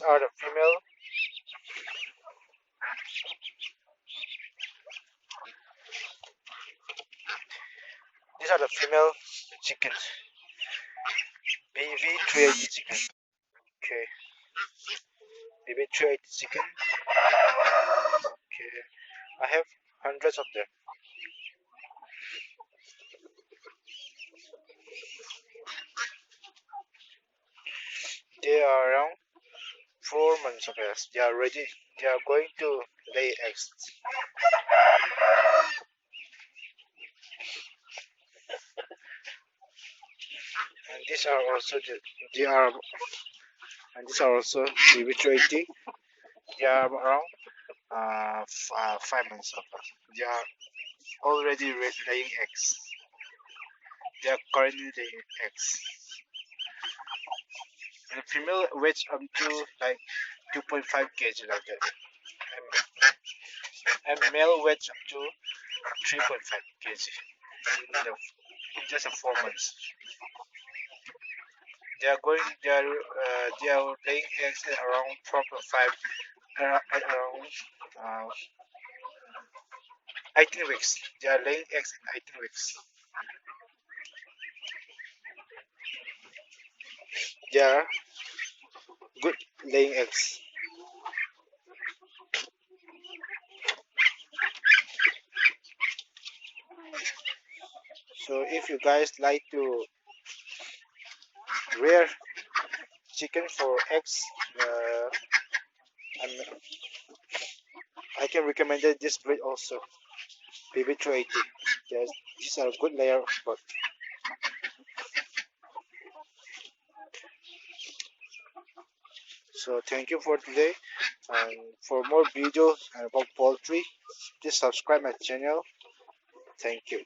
these are the female. These are the female chickens. BV-380 chicken. Okay. BV-380 chicken. Okay. I have hundreds of them. They are around 4 months of age. They are ready. They are going to lay eggs. And these are also they are and these are also BV-380. They are around 5 months of age. They are already laying eggs. They are currently laying eggs. And the female weighs up to like 2.5 kg like that. And male weighs up to 3.5 kg in just 4 months. They are laying eggs at around 4.5 at around 18 weeks. They are laying eggs in 18 weeks. They are good laying eggs. So if you guys like to rear chicken for eggs, I can recommend this breed also, BV-380. Yes, these are a good layer, but so thank you for today, and for more videos about poultry, please subscribe my channel. Thank you.